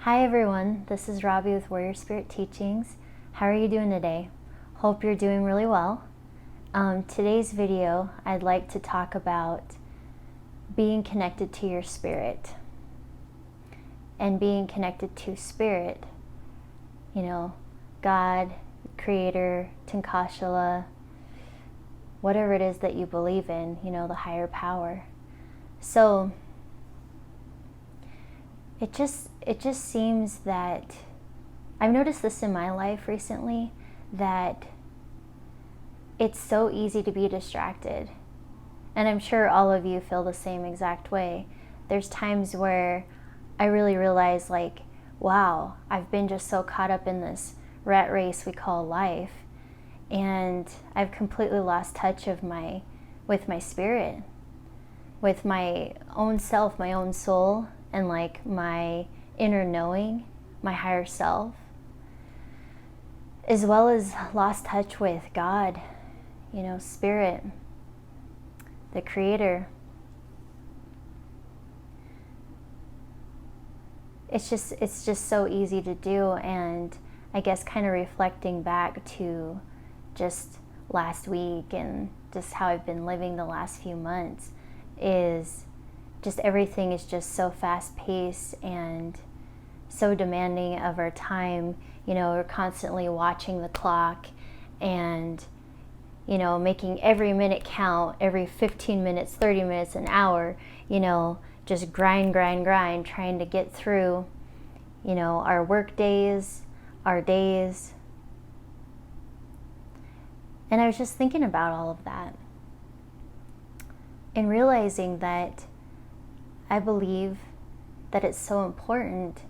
Hi everyone, this is Robbie with Warriorspirit-teachings. How are you doing today? Hope you're doing really well. Today's video, I'd like to talk about being connected to your spirit. And being connected to spirit, God, Creator, Tankashala, whatever it is that you believe in, the higher power. So it just seems that I've noticed this in my life recently, that it's so easy to be distracted. And I'm sure all of you feel the same exact way. There's times where I really realize, wow, I've been just so caught up in this rat race we call life, and I've completely lost touch with my spirit, with my own self, my own soul, and my inner knowing, my higher self, as well as lost touch with God, Spirit, the Creator. It's just so easy to do, and I guess kind of reflecting back to just last week and just how I've been living the last few months is just everything is just so fast-paced and so demanding of our time. We're constantly watching the clock and, making every minute count, every 15 minutes, 30 minutes, an hour, just grind, trying to get through, our work days, our days. And I was just thinking about all of that and realizing that I believe that it's so important,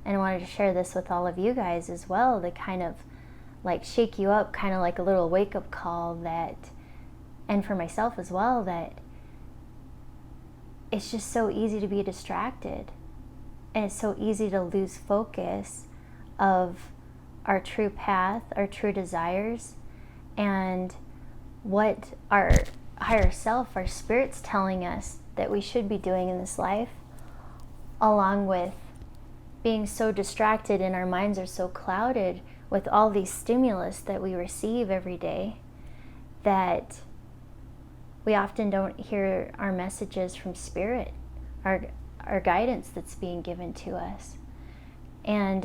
and I wanted to share this with all of you guys as well, to kind of shake you up, kind of like a little wake-up call, that, and for myself as well, that it's just so easy to be distracted, and it's so easy to lose focus of our true path, our true desires, and what our higher self, our spirit's telling us that we should be doing in this life, along with being so distracted, and our minds are so clouded with all these stimulus that we receive every day, that we often don't hear our messages from Spirit, our guidance that's being given to us. And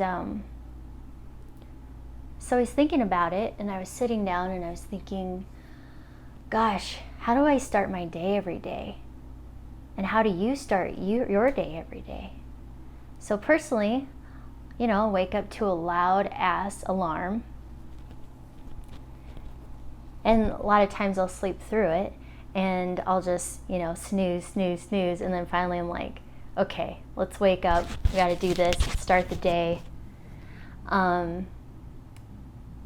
so I was thinking about it, and I was sitting down and I was thinking, gosh, how do I start my day every day? And how do you start your day every day? So personally, wake up to a loud ass alarm. And a lot of times I'll sleep through it, and I'll just, snooze. And then finally I'm like, okay, let's wake up. We got to do this, start the day. But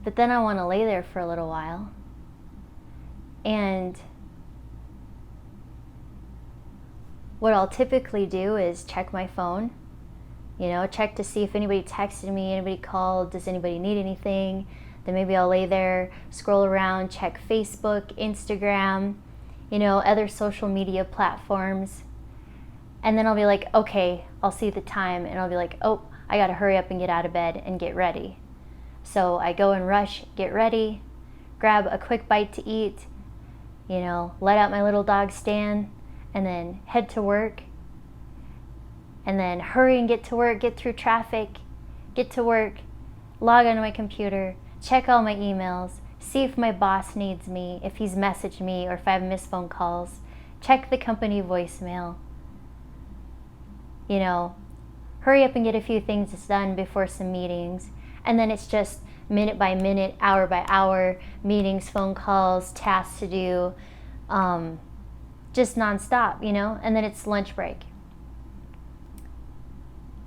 then I want to lay there for a little while. And what I'll typically do is check my phone, check to see if anybody texted me, anybody called, does anybody need anything. Then maybe I'll lay there, scroll around, check Facebook, Instagram, other social media platforms. And then I'll be like, okay, I'll see the time, and I'll be like, oh, I gotta hurry up and get out of bed and get ready. So I go and rush, get ready, grab a quick bite to eat, let out my little dog Stan, and then head to work, and then hurry and get to work, get through traffic, get to work, log onto my computer, check all my emails, see if my boss needs me, if he's messaged me, or if I have missed phone calls, check the company voicemail, hurry up and get a few things done before some meetings. And then it's just minute by minute, hour by hour, meetings, phone calls, tasks to do, just nonstop, and then it's lunch break.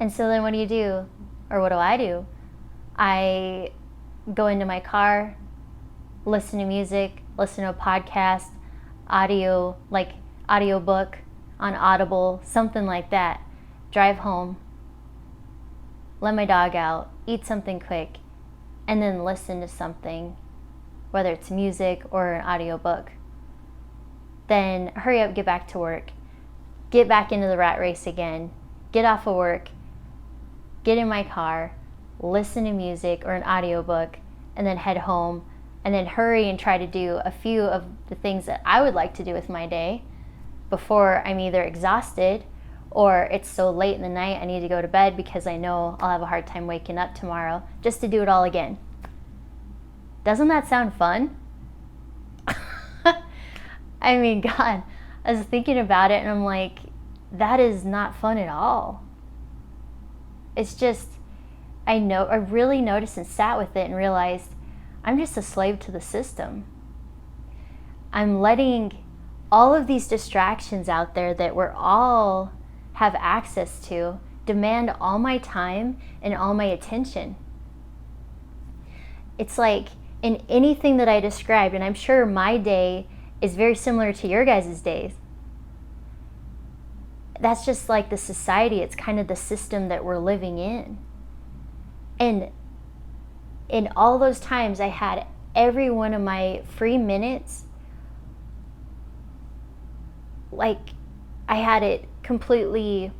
And so then what do? Or what do? I go into my car, listen to music, listen to a podcast, audiobook on Audible, something like that. Drive home, let my dog out, eat something quick, and then listen to something, whether it's music or an audiobook. Then hurry up, get back to work, get back into the rat race again, get off of work, get in my car, listen to music or an audiobook, and then head home, and then hurry and try to do a few of the things that I would like to do with my day before I'm either exhausted or it's so late in the night I need to go to bed because I know I'll have a hard time waking up tomorrow, just to do it all again. Doesn't that sound fun? I mean, God, I was thinking about it and I'm like, that is not fun at all. It's just, I really noticed and sat with it and realized I'm just a slave to the system. I'm letting all of these distractions out there that we're all have access to demand all my time and all my attention. It's like in anything that I described, and I'm sure my day is very similar to your guys' days. That's just like the society, it's kind of the system that we're living in. And in all those times I had every one of my free minutes, like I had it completely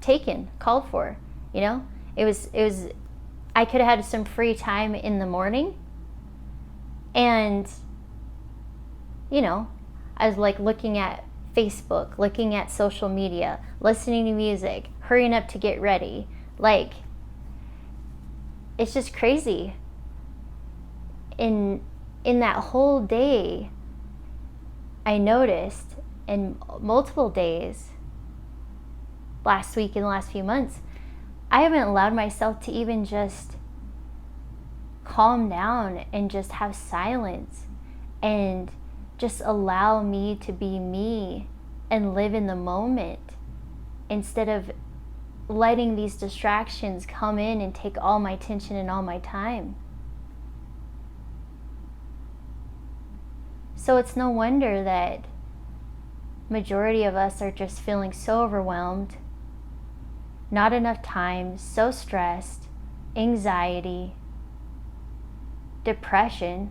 taken, called for, you know? It was I could have had some free time in the morning, and you know, I was like looking at Facebook, looking at social media, listening to music, hurrying up to get ready. Like, it's just crazy. In that whole day, I noticed in multiple days last week and the last few months, I haven't allowed myself to even just calm down and just have silence and just allow me to be me and live in the moment, instead of letting these distractions come in and take all my attention and all my time. So it's no wonder that majority of us are just feeling so overwhelmed, not enough time, so stressed, anxiety, depression,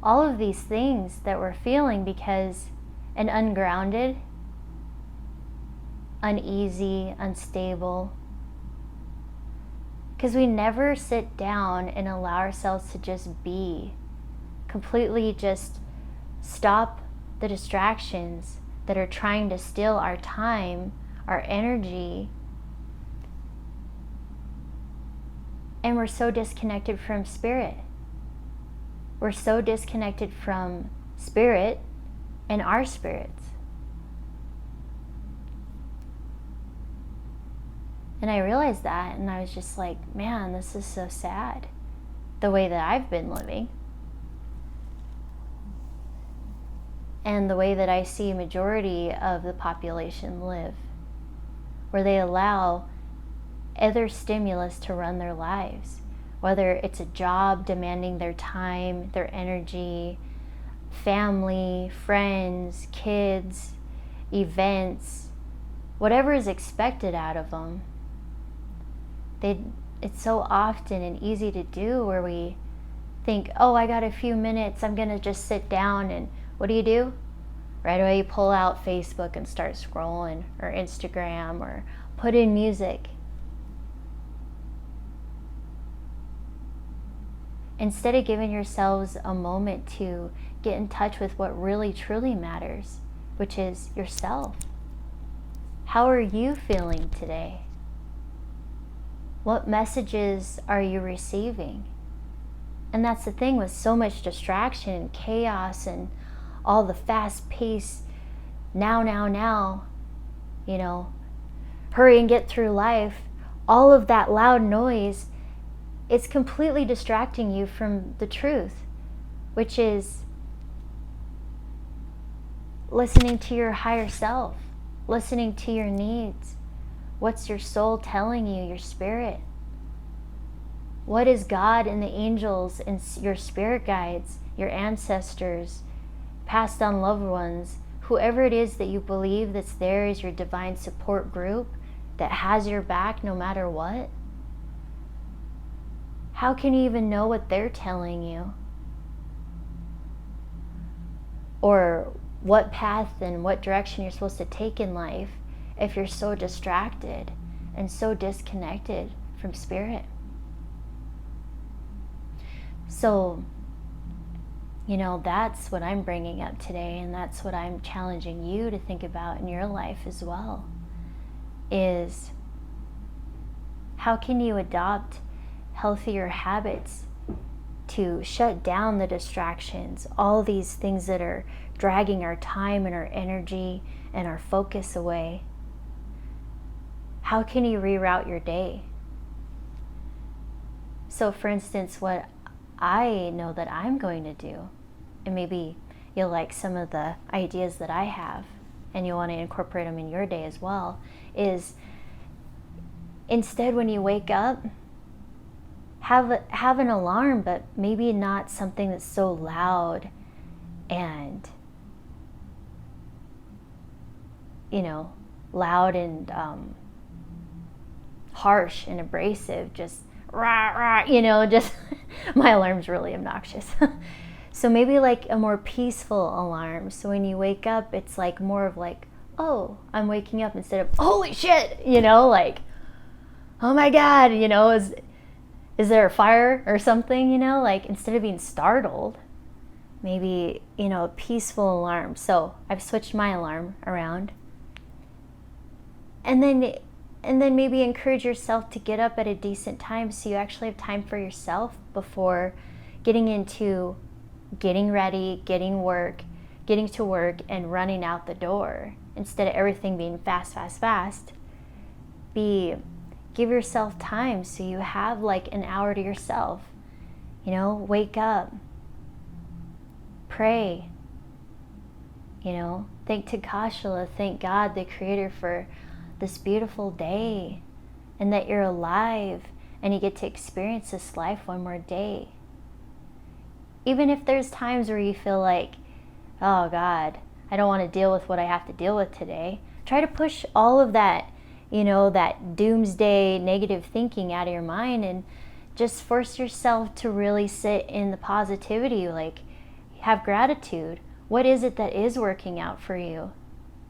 all of these things that we're feeling because an ungrounded, uneasy, unstable, because we never sit down and allow ourselves to just be, completely just stop the distractions that are trying to steal our time, our energy, and we're so disconnected from spirit. We're so disconnected from spirit and our spirits. And I realized that, and I was just like, man, this is so sad, the way that I've been living. And the way that I see a majority of the population live, where they allow other stimulus to run their lives, whether it's a job demanding their time, their energy, family, friends, kids, events, whatever is expected out of them. It's so often and easy to do where we think, oh, I got a few minutes, I'm gonna just sit down, and what do? Right away you pull out Facebook and start scrolling, or Instagram, or put in music. Instead of giving yourselves a moment to get in touch with what really truly matters, which is yourself. How are you feeling today? What messages are you receiving? And that's the thing with so much distraction and chaos and all the fast pace, now, you know, hurry and get through life, all of that loud noise, it's completely distracting you from the truth, which is listening to your higher self, listening to your needs. What's your soul telling you, your spirit? What is God and the angels and your spirit guides, your ancestors, passed on loved ones, whoever it is that you believe that's there as your divine support group that has your back no matter what? How can you even know what they're telling you? Or what path and what direction you're supposed to take in life if you're so distracted and so disconnected from spirit. So, that's what I'm bringing up today, and that's what I'm challenging you to think about in your life as well, is how can you adopt healthier habits to shut down the distractions, all these things that are dragging our time and our energy and our focus away? How can you reroute your day? So for instance, what I know that I'm going to do, and maybe you'll like some of the ideas that I have and you'll want to incorporate them in your day as well, is instead when you wake up, have an alarm, but maybe not something that's so loud and harsh and abrasive, just rah, rah, just my alarm's really obnoxious. So maybe like a more peaceful alarm. So when you wake up, it's like more of like, oh, I'm waking up, instead of holy shit, like, oh my God, is there a fire or something, like instead of being startled, maybe, a peaceful alarm. So I've switched my alarm around. And then maybe encourage yourself to get up at a decent time, so you actually have time for yourself before getting into getting ready, getting to work and running out the door. Instead of everything being fast, give yourself time so you have like an hour to yourself. Wake up, pray, thank Takashala, thank God, the Creator, for this beautiful day, and that you're alive and you get to experience this life one more day. Even if there's times where you feel like, oh God, I don't want to deal with what I have to deal with today, try to push all of that, that doomsday negative thinking out of your mind, and just force yourself to really sit in the positivity, like have gratitude. What is it that is working out for you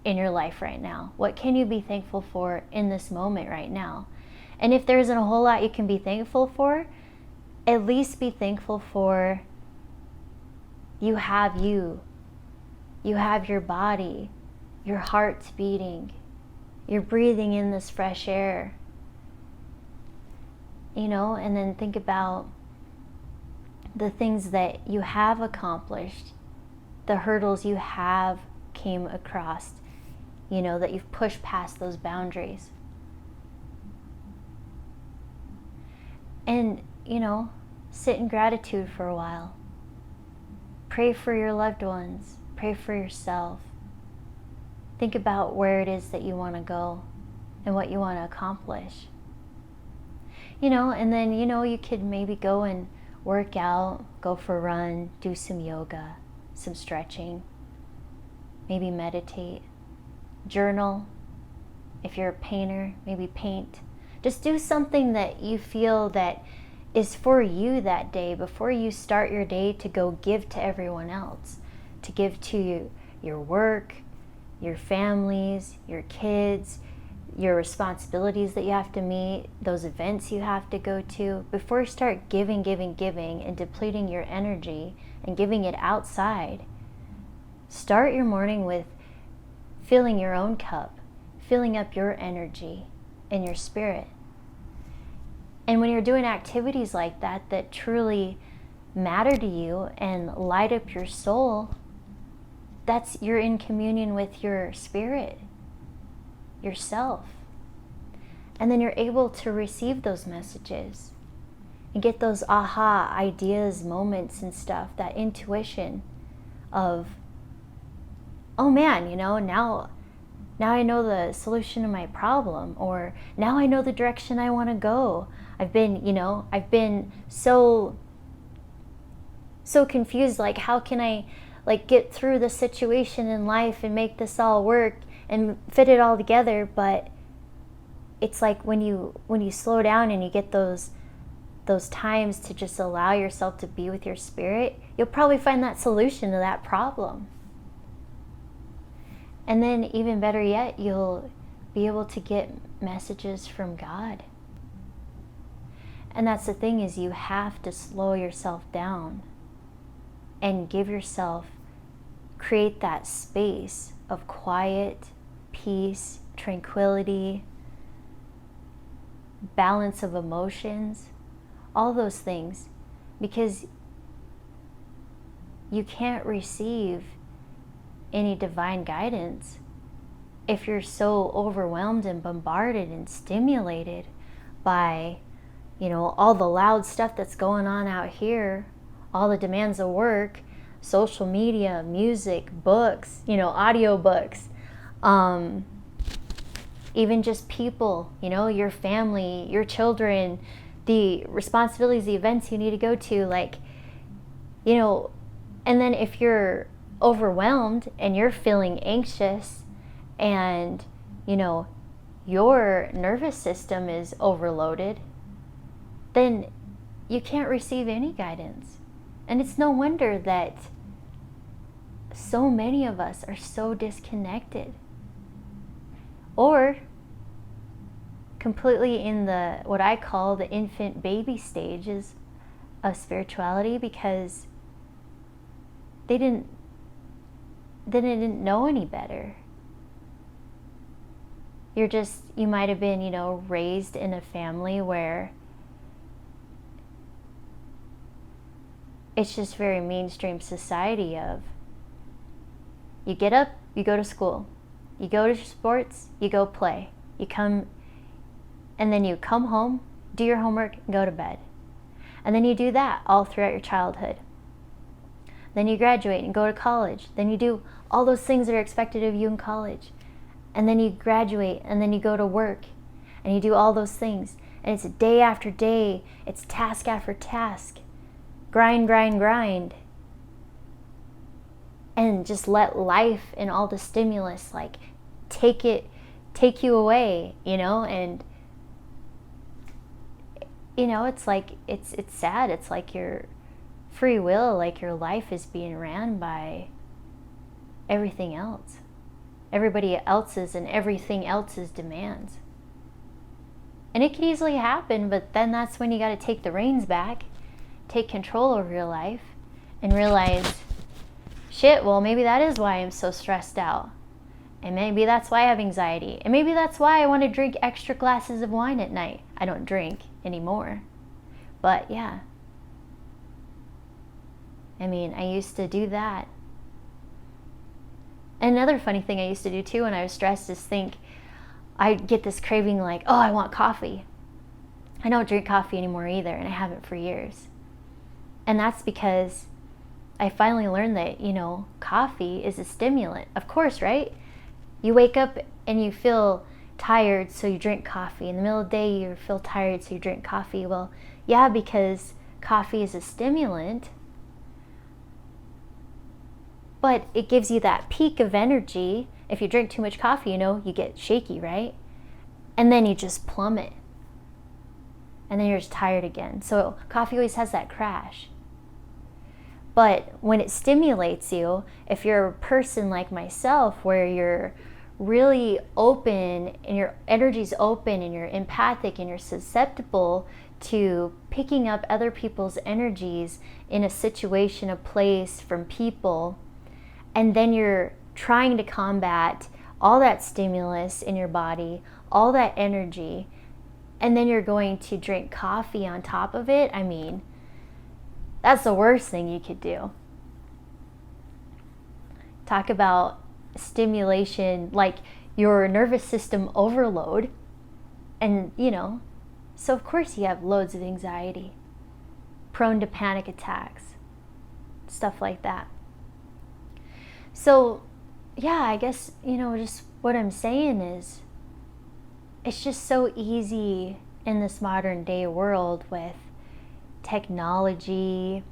in your life right now? What can you be thankful for in this moment right now? And if there isn't a whole lot you can be thankful for, at least be thankful for you have your body, your heart's beating, you're breathing in this fresh air, and then think about the things that you have accomplished, the hurdles you have came across, that you've pushed past those boundaries. And, sit in gratitude for a while. Pray for your loved ones. Pray for yourself. Think about where it is that you want to go and what you want to accomplish. And then, you could maybe go and work out, go for a run, do some yoga, some stretching, maybe meditate, journal. If you're a painter, maybe paint. Just do something that you feel that is for you that day before you start your day to go give to everyone else, to give to your work, your families, your kids, your responsibilities that you have to meet, those events you have to go to. Before you start giving and depleting your energy and giving it outside, start your morning with filling your own cup, filling up your energy and your spirit. And when you're doing activities like that that truly matter to you and light up your soul, that's you're in communion with your spirit, yourself. And then you're able to receive those messages and get those aha ideas, moments and stuff, that intuition of, oh man, now I know the solution to my problem, or now I know the direction I want to go. I've been so confused, like how can I get through the situation in life and make this all work and fit it all together? But it's like when you slow down and you get those times to just allow yourself to be with your spirit, you'll probably find that solution to that problem. And then even better yet, you'll be able to get messages from God. And that's the thing, is you have to slow yourself down and create that space of quiet, peace, tranquility, balance of emotions, all those things, because you can't receive any divine guidance if you're so overwhelmed and bombarded and stimulated by, all the loud stuff that's going on out here, all the demands of work, social media, music, books, audiobooks, even just people, your family, your children, the responsibilities, the events you need to go to, and then if you're overwhelmed and you're feeling anxious and, your nervous system is overloaded, then you can't receive any guidance. And it's no wonder that so many of us are so disconnected, or completely in what I call the infant baby stages of spirituality, because they didn't know any better. You might have been, raised in a family where it's just very mainstream society of, you get up, you go to school, you go to sports, you go play, you come, and then you come home, do your homework, and go to bed. And then you do that all throughout your childhood. Then you graduate and go to college. Then you do all those things that are expected of you in college. And then you graduate, and then you go to work, and you do all those things. And it's day after day, it's task after task. Grind, grind, grind. And just let life and all the stimulus take you away, and it's sad. It's like your free will, like your life is being ran by everything else, everybody else's and everything else's demands. And it can easily happen, but then that's when you got to take the reins back, take control over your life, and realize, shit, well, maybe that is why I'm so stressed out. And maybe that's why I have anxiety. And maybe that's why I want to drink extra glasses of wine at night. I don't drink anymore. But yeah. I used to do that. Another funny thing I used to do too when I was stressed is I'd get this craving oh, I want coffee. I don't drink coffee anymore either, and I haven't for years. And that's because I finally learned that, coffee is a stimulant. Of course, right? You wake up and you feel tired, so you drink coffee. In the middle of the day, you feel tired, so you drink coffee. Well, yeah, because coffee is a stimulant, but it gives you that peak of energy. If you drink too much coffee, you get shaky, right? And then you just plummet. And then you're just tired again. So coffee always has that crash. But when it stimulates you, if you're a person like myself, where you're really open and your energy's open and you're empathic and you're susceptible to picking up other people's energies in a situation, a place, from people, and then you're trying to combat all that stimulus in your body, all that energy, and then you're going to drink coffee on top of it, that's the worst thing you could do. Talk about stimulation, like your nervous system overload. And, so of course you have loads of anxiety, prone to panic attacks, stuff like that. So, yeah, I guess, just what I'm saying is, it's just so easy in this modern day world with technology,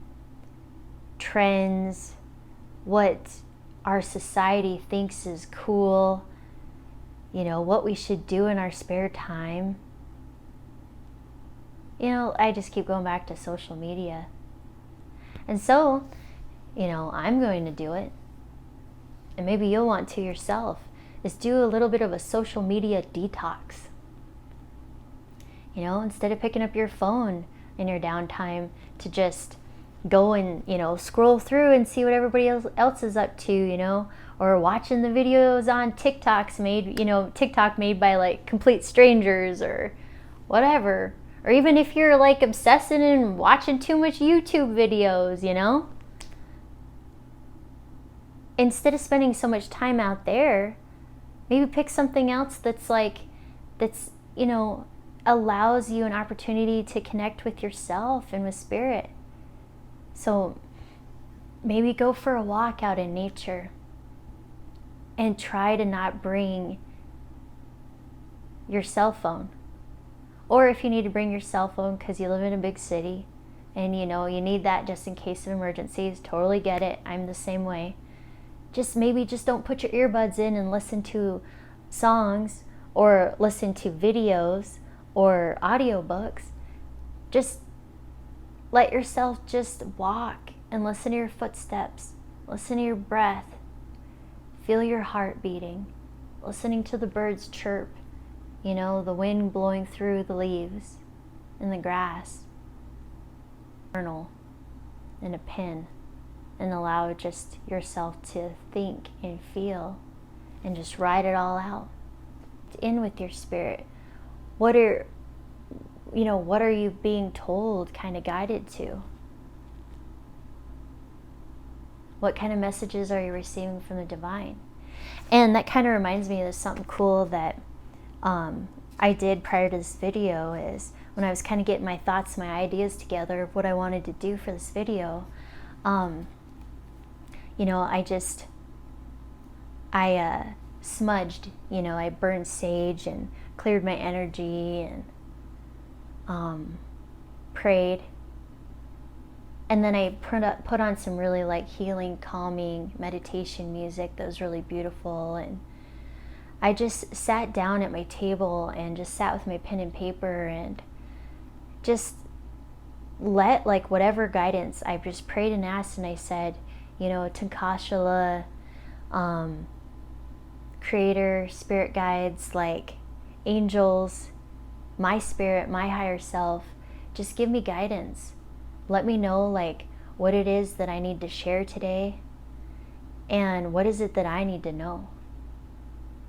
trends, what our society thinks is cool, what we should do in our spare time. I just keep going back to social media. And so, I'm going to do it. And maybe you'll want to yourself, is do a little bit of a social media detox. You know, instead of picking up your phone in your downtime to just go and, you know, scroll through and see what everybody else is up to, you know, or watching the videos on TikTok made by like complete strangers or whatever. Or even if you're like obsessing and watching too much YouTube videos, you know, instead of spending so much time out there, maybe pick something else that's you know, allows you an opportunity to connect with yourself and with spirit. So maybe go for a walk out in nature and try to not bring your cell phone. Or if you need to bring your cell phone because you live in a big city and you know you need that just in case of emergencies, totally get it. I'm the same way. Just don't put your earbuds in and listen to songs or listen to videos or audiobooks. Just let yourself just walk and listen to your footsteps, listen to your breath, feel your heart beating, listening to the birds chirp, you know, the wind blowing through the leaves and the grass. Journal and a pen and allow just yourself to think and feel and just write it all out. In with your spirit. What are you being told, kind of guided to? What kind of messages are you receiving from the divine? And that kind of reminds me of something cool that I did prior to this video. Is when I was kind of getting my thoughts, my ideas together of what I wanted to do for this video. You know, I smudged, you know, I burned sage and cleared my energy and prayed. And then I put on some really like healing, calming meditation music that was really beautiful. And I just sat down at my table and just sat with my pen and paper and just let like whatever guidance, I just prayed and asked, and I said, you know, Tankashala, creator, spirit guides, like angels, my spirit, my higher self, just give me guidance. Let me know like what it is that I need to share today, and what is it that I need to know,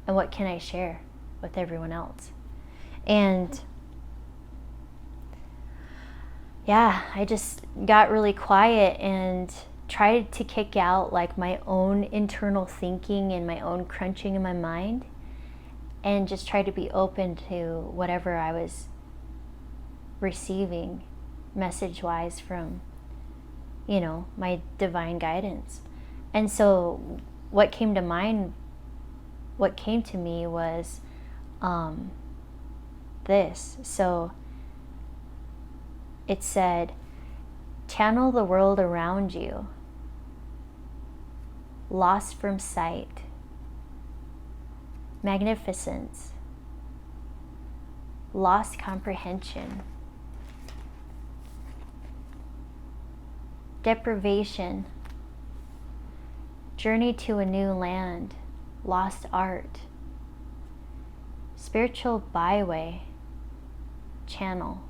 and what can I share with everyone else. And yeah, I just got really quiet and tried to kick out like my own internal thinking and my own crunching in my mind, and just try to be open to whatever I was receiving message-wise from, you know, my divine guidance. And so what came to me was this. So it said, channel the world around you, lost from sight, magnificence, lost comprehension, deprivation, journey to a new land, lost art, spiritual byway, channel.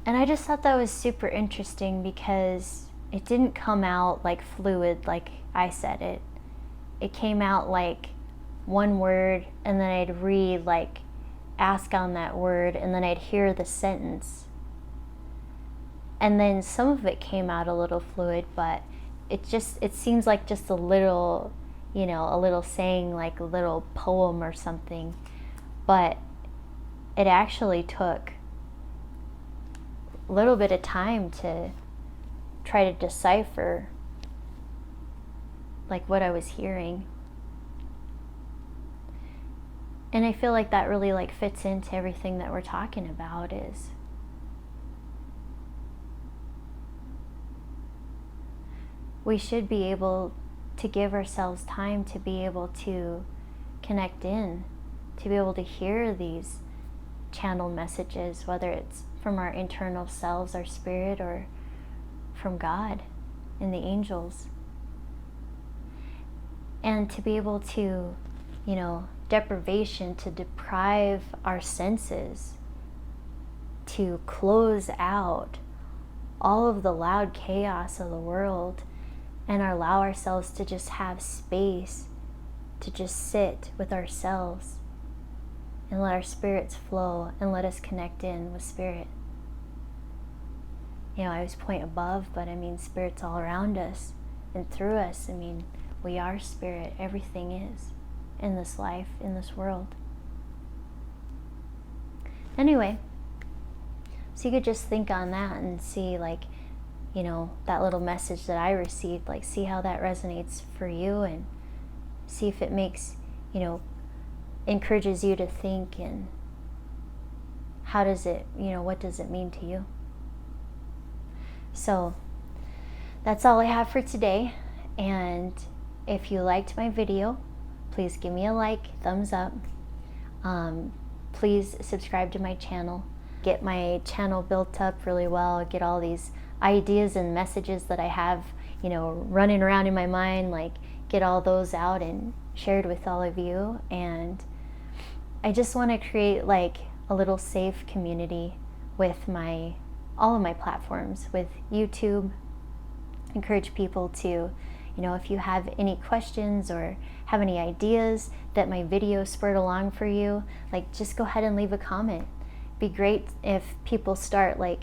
And I just thought that was super interesting because it didn't come out like fluid like I said it. It came out like one word, and then I'd read, like, ask on that word, and then I'd hear the sentence. And then some of it came out a little fluid, but it seems like just a little, you know, a little saying, like a little poem or something. But it actually took a little bit of time to try to decipher like what I was hearing. And I feel like that really like fits into everything that we're talking about. Is we should be able to give ourselves time to be able to connect in, to be able to hear these channeled messages, whether it's from our internal selves, our spirit, or from God and the angels. And to be able to, you know, deprivation to deprive our senses, to close out all of the loud chaos of the world and allow ourselves to just have space to just sit with ourselves and let our spirits flow and let us connect in with spirit. I always point above, but I mean spirit's all around us and through us. I mean, we are spirit. Everything is in this life, in this world. Anyway, so you could just think on that and see, like, that little message that I received, like, see how that resonates for you, and see if it makes, encourages you to think, and how does it, what does it mean to you? So that's all I have for today. And if you liked my video, please give me a like, thumbs up. Please subscribe to my channel. Get my channel built up really well. Get all these ideas and messages that I have, running around in my mind, like, get all those out and shared with all of you. And I just want to create like a little safe community with all of my platforms, with YouTube. Encourage people to, if you have any questions or have any ideas that my video spurred along for you, like, just go ahead and leave a comment. Be great if people start, like,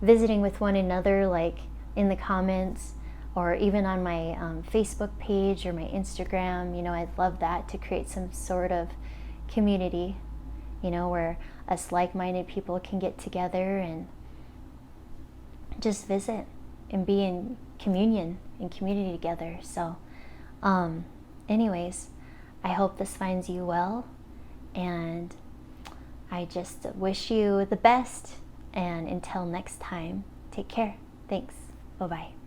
visiting with one another, like in the comments, or even on my Facebook page or my Instagram. I'd love that, to create some sort of community, where us like-minded people can get together and just visit and be in communion and community together. So anyways, I hope this finds you well, and I just wish you the best. And until next time, take care. Thanks. Bye-bye.